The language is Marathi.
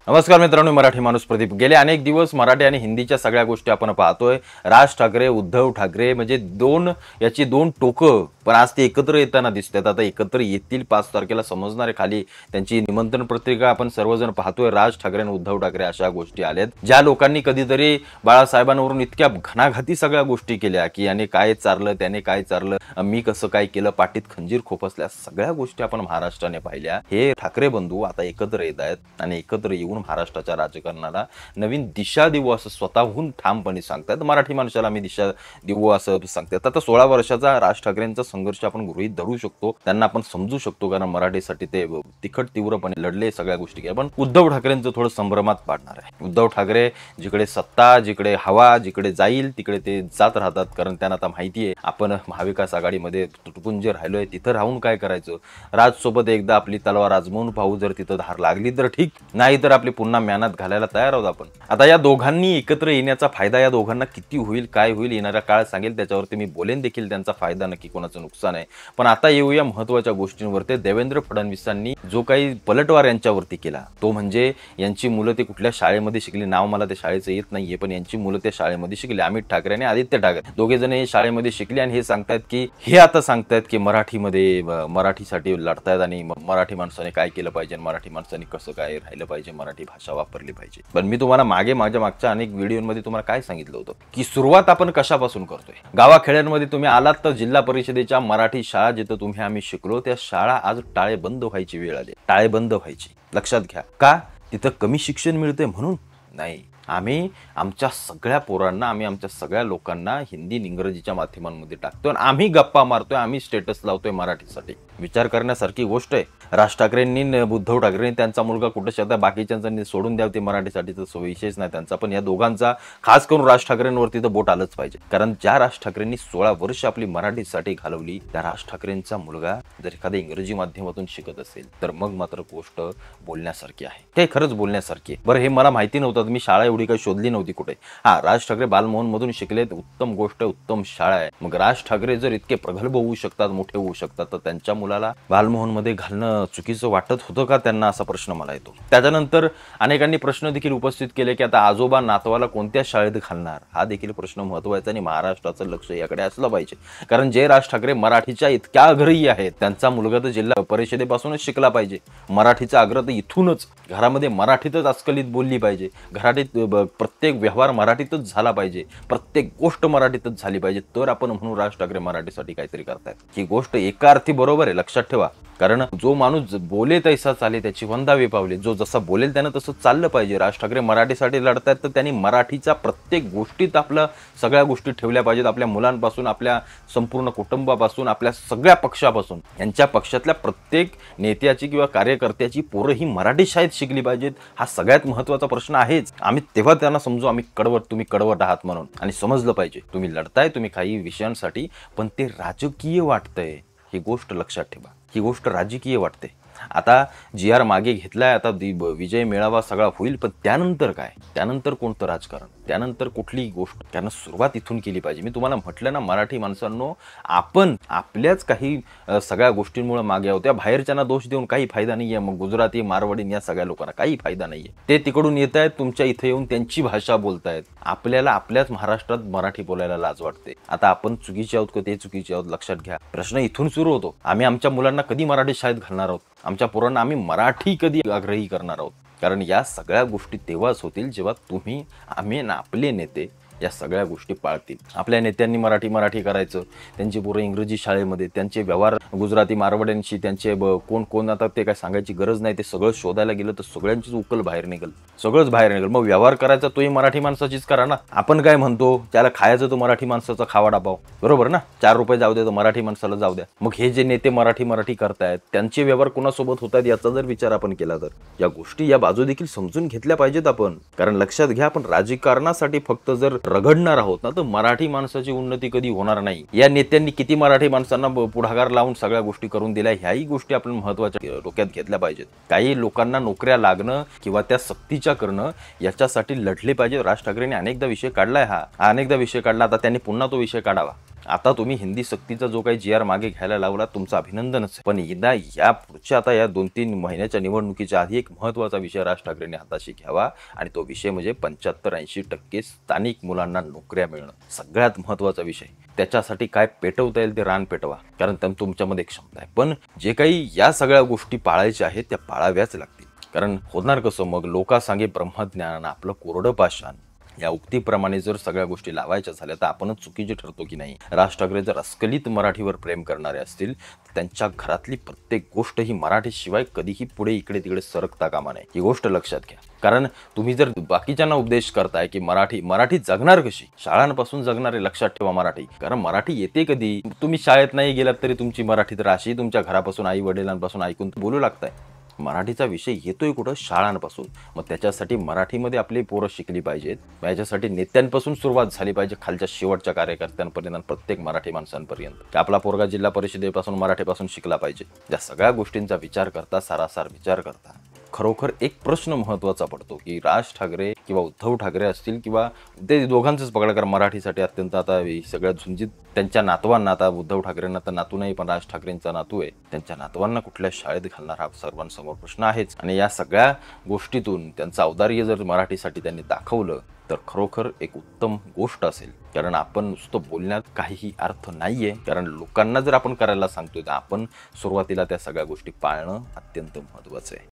नमस्कार मित्रांनो, मराठी माणूस प्रदीप। गेले अनेक दिवस मराठी आणि हिंदीच्या सगळ्या गोष्टी आपण पाहतोय। राज ठाकरे, उद्धव ठाकरे म्हणजे याची दोन टोकं, पण आज ते एकत्र येताना दिसतात। आता एकत्र येतील 5 तारखेला समजणार आहे। खाली त्यांची निमंत्रण पत्रिका आपण सर्वजण पाहतोय। राज ठाकरे आणि उद्धव ठाकरे अशा गोष्टी आल्यात ज्या लोकांनी कधीतरी बाळासाहेबांवरून इतक्या घणाघाती सगळ्या गोष्टी केल्या की याने काय चारलं, त्याने काय चारलं, मी कसं काय केलं, पाठीत खंजीर खोपसल्या, सगळ्या गोष्टी आपण महाराष्ट्राने पाहिल्या। हे ठाकरे बंधू आता एकत्र येत आहेत आणि एकत्र येऊन महाराष्ट्राच्या राजकारणाला नवीन दिशा देऊ असं स्वतःहून ठामपणे सांगतात। मराठी माणसाला मी दिशा देऊ असं सांगतात। आता 16 वर्षाचा राज ठाकरेंचा संघर्ष आपण गृहीत धरू शकतो, त्यांना आपण समजू शकतो, कारण मराठीसाठी ते तिखट तीव्रपणे लढले, सगळ्या गोष्टी केल्या। पण उद्धव ठाकरेंचं थोडं संभ्रमात पाडणार आहे। उद्धव ठाकरे जिकडे सत्ता, जिकडे हवा, जिकडे जाईल तिकडे ते जात राहतात, कारण त्यांना आता माहिती आहे आपण महाविकास आघाडीमध्ये तुटपुंज जे राहिलोय तिथं राहून काय करायचं। राज सोबत एकदा आपली तलवार आजमावून पाहू, जर तिथं धार लागली तर ठीक, नाही तर आपली पुन्हा मेहनत घालायला तयार आहोत आपण। आता या दोघांनी एकत्र येण्याचा फायदा या दोघांना किती होईल, काय होईल, येणारा काळ सांगेल, त्याच्यावरती मी बोलेन देखील। त्यांचा फायदा नक्की कोणाचं नुकसान आहे। पण आता येऊया महत्त्वाच्या गोष्टींवरती। देवेंद्र फडणवीसांनी जो काही पलटवार यांच्यावरती केला तो म्हणजे यांची मुलं ते कुठल्या शाळेमध्ये शिकली, नाव मला त्या शाळेचं येत नाहीये, पण यांची मुलं त्या शाळेमध्ये शिकली। अमित ठाकरे आणि आदित्य ठाकरे दोघे जण हे शाळेमध्ये शिकले आणि हे आता सांगतायत की मराठीमध्ये मराठीसाठी लढतायत आणि मराठी माणसाने काय केलं पाहिजे, मराठी माणसाने कसं काय राहिलं पाहिजे, मराठी भाषा वापरली पाहिजे। पण मी तुम्हाला मागच्या अनेक व्हिडिओमध्ये तुम्हाला काय सांगितलं होतं की सुरुवात आपण कशापासून करतोय। गावाखेड्यांमध्ये तुम्ही आलात तर जिल्हा परिषदेच्या मराठी शाळा जिथं आम्ही शिकलो त्या शाळा आज टाळेबंद व्हायची वेळ आली, टाळेबंद व्हायची। लक्षात घ्या, का? तिथं कमी शिक्षण मिळते म्हणून नाही, आम्ही आमच्या सगळ्या पोरांना, आम्ही आमच्या सगळ्या लोकांना हिंदी इंग्रजीच्या माध्यमांमध्ये टाकतोय आणि आम्ही गप्पा मारतोय, आम्ही स्टेटस लावतोय मराठीसाठी। विचार करण्यासारखी गोष्ट आहे। राज ठाकरेंनी, उद्धव ठाकरेंनी त्यांचा मुलगा कुठं शेतात, बाकीच्यांचा सोडून द्यावं ते मराठीसाठी, तर विशेष नाही त्यांचा, पण या दोघांचा खास करून राज ठाकरेंवरती तर बोट आलंच पाहिजे। कारण ज्या राज ठाकरेंनी 16 वर्ष आपली मराठीसाठी घालवली, त्या राज ठाकरेंचा मुलगा जर एखाद्या इंग्रजी माध्यमातून शिकत असेल तर मग मात्र गोष्ट बोलण्यासारखी आहे, ते खरंच बोलण्यासारखी आहे। बरं, हे मला माहिती नव्हतं, मी शाळा एवढी काही शोधली नव्हती कुठे। हा, राज ठाकरे बालमोहन मधून शिकलेत, उत्तम गोष्ट, उत्तम शाळा आहे। मग राज ठाकरे जर इतके प्रगल्भ होऊ शकतात, मोठे होऊ शकतात, तर त्यांच्या मुलाला बालमोहन मध्ये घालणं चुकीचं वाटत होतं का त्यांना, असा प्रश्न मला येतो। त्याच्यानंतर अनेकांनी प्रश्न देखील उपस्थित केले की आता आजोबा नातवाला कोणत्या शाळेत घालणार, हा देखील प्रश्न महत्त्वाचा आणि महाराष्ट्राचं लक्ष याकडे असलं पाहिजे। कारण जे राज ठाकरे मराठीच्या इतक्या आग्रही आहेत त्यांचा मुलगा तर जिल्हा परिषदेपासूनच शिकला पाहिजे। मराठीचा आग्रह तर इथूनच, घरामध्ये मराठीतच अस्खलित बोलली पाहिजे, घराटीत प्रत्येक व्यवहार मराठीतच झाला पाहिजे, प्रत्येक गोष्ट मराठीतच झाली पाहिजे, तर आपण म्हणून राज ठाकरे मराठीसाठी काहीतरी करतायत। ही गोष्ट एका अर्थी बरोबर आहे, लक्षात ठेवा। कारण जो माणूस बोले तैसा चाले त्याची वंदावे पावले, जो जसा बोलेल त्यानं तसं चाललं पाहिजे। राज ठाकरे मराठीसाठी लढतायत तर त्यांनी मराठीच्या प्रत्येक गोष्टीत आपल्या सगळ्या गोष्टी ठेवल्या पाहिजेत। आपल्या मुलांपासून, आपल्या संपूर्ण कुटुंबापासून, आपल्या सगळ्या पक्षापासून, यांच्या पक्षातल्या प्रत्येक नेत्याची किंवा कार्यकर्त्याची पोरं ही मराठी शाळेत शिकली पाहिजेत। हा सगळ्यात महत्त्वाचा प्रश्न आहेच। आम्ही तेव्हा त्यांना समजू आम्ही कडवट, तुम्ही कडवट आहात म्हणून, आणि समजलं पाहिजे तुम्ही लढताय तुम्ही काही विषयांसाठी, पण ते राजकीय वाटतंय, ही गोष्ट लक्षात ठेवा, ही गोष्ट राजकीय वाटते। आता जी आर मागे घेतलाय, आता विजय मेळावा सगळा होईल, पण त्यानंतर काय, त्यानंतर कोणतं राजकारण, त्यानंतर कुठली गोष्ट, त्यांना सुरुवात इथून केली पाहिजे। मी तुम्हाला म्हटलं ना, मराठी माणसांनो, आपण आपल्याच काही सगळ्या गोष्टींमुळे मागे आहोत। त्या बाहेरच्यांना दोष देऊन काही फायदा नाहीये। मग गुजराती, मारवाडी या सगळ्या लोकांना काही फायदा नाहीये। ते तिकडून येत आहेत, तुमच्या इथे येऊन त्यांची भाषा बोलतायत। आपल्याला आपल्याच महाराष्ट्रात मराठी बोलायला लाज वाटते। आता आपण चुकीचे आहोत का ते चुकीचे आहोत, लक्षात घ्या। प्रश्न इथून सुरू होतो, आम्ही आमच्या मुलांना कधी मराठी शाळेत घालणार आहोत, आमच्या पोरांना आम्ही मराठी कधी आग्रही करणार आहोत। कारण या सगळ्या गोष्टी तेव्हाच होतील जेव्हा तुम्ही, आम्ही आणि आपले नेते या सगळ्या गोष्टी पाळतील। आपल्या नेत्यांनी मराठी करायचं, त्यांची पोरं इंग्रजी शाळेमध्ये, त्यांचे व्यवहार गुजराती मारवाड्यांशी, त्यांचे कोण आता ते काय सांगायची गरज नाही। ते सगळं शोधायला गेलं तर सगळ्यांचीच उकल बाहेर निघेल, सगळंच बाहेर निघेल। मग व्यवहार करायचा तोही मराठी माणसाचीच करा ना। आपण काय म्हणतो, त्याला खायचं तो मराठी माणसाचा खावा डापाव, बरोबर ना। 4 रुपये जाऊ द्या तर मराठी माणसाला जाऊ द्या। मग हे जे नेते मराठी करतायत त्यांचे व्यवहार कोणासोबत होत आहेत याचा जर विचार आपण केला तर या गोष्टी, या बाजू देखील समजून घेतल्या पाहिजेत आपण। कारण लक्षात घ्या, आपण राजकारणासाठी फक्त जर रगडणार आहोत ना, तर मराठी माणसाची उन्नती कधी होणार नाही। या नेत्यांनी किती मराठी माणसांना पुढाकार लावून सगळ्या गोष्टी करून दिल्या, ह्याही गोष्टी आपण महत्त्वाच्या डोक्यात घेतल्या पाहिजेत। काही लोकांना नोकऱ्या लागणं किंवा त्या सक्तीच्या करणं याच्यासाठी लढले पाहिजे। राज ठाकरेंनी अनेकदा विषय काढलाय, हा अनेकदा विषय काढला, आता त्यांनी पुन्हा तो विषय काढावा। आता तुम्ही हिंदी सक्तीचा जो काही GR मागे घ्यायला लावला, तुमचं अभिनंदनच आहे. पण एकदा या पुढच्या आता या 2-3 महिन्याच्या निवडणुकीच्या आधी एक महत्त्वाचा विषय राज ठाकरेंनी हाताशी घ्यावा आणि तो विषय म्हणजे 75-80% स्थानिक मुलांना नोकऱ्या मिळणं. सगळ्यात महत्त्वाचा विषय. त्याच्यासाठी काय पेटवता येईल ते रान पेटवा, कारण तुमच्यामध्ये क्षमता आहे. पण जे काही या सगळ्या गोष्टी पाळायच्या आहेत त्या पाळाव्याच लागतील. कारण होणार कसं मग, लोकांसांगे ब्रह्मज्ञान आपलं कोरडं पाषाण या उक्तीप्रमाणे जर सगळ्या गोष्टी लावायच्या झाल्या तर आपणच चुकीचे ठरतो की नाही. राज ठाकरे जर अस्खलित मराठीवर प्रेम करणारे असतील तर त्यांच्या घरातली प्रत्येक गोष्ट ही मराठीशिवाय कधीही पुढे इकडे तिकडे सरकता कामा नये, ही गोष्ट लक्षात घ्या. कारण तुम्ही जर बाकीच्यांना उपदेश करताय की मराठी जगणार कशी, शाळांपासून जगणारे, लक्षात ठेवा मराठी. कारण मराठी येते कधी, तुम्ही शाळेत नाही गेलात तरी तुमची मराठी तर अशी तुमच्या घरापासून, आई वडिलांपासून ऐकून बोलू लागताय. मराठीचा विषय येतोय कुठं, शाळांपासून. मग त्याच्यासाठी मराठीमध्ये आपली पोरं शिकली पाहिजेत. याच्यासाठी नेत्यांपासून सुरुवात झाली पाहिजे, खालच्या शेवटच्या कार्यकर्त्यांपर्यंत, प्रत्येक मराठी माणसांपर्यंत. की आपला पोरगा जिल्हा परिषदेपासून मराठीपासून शिकला पाहिजे. या सगळ्या गोष्टींचा विचार करता, सारासार विचार करता खरोखर एक प्रश्न महत्त्वाचा पडतो की राज ठाकरे किंवा उद्धव ठाकरे असतील किंवा ते दोघांचंच पकडा, कारण मराठीसाठी अत्यंत आता सगळ्या झुंजीत त्यांच्या नातवांना, आता उद्धव ठाकरेंना तर नातू नाही पण राज ठाकरेंचा नातू आहे, त्यांच्या नातवांना कुठल्या शाळेत घालणार हा सर्वांसमोर प्रश्न आहेच. आणि या सगळ्या गोष्टीतून त्यांचं औदार्य जर मराठीसाठी त्यांनी दाखवलं तर खरोखर एक उत्तम गोष्ट असेल. कारण आपण नुसतं बोलण्यात काहीही अर्थ नाहीये, कारण लोकांना जर आपण करायला सांगतोय तर आपण सुरुवातीला त्या सगळ्या गोष्टी पाळणं अत्यंत महत्त्वाचं आहे.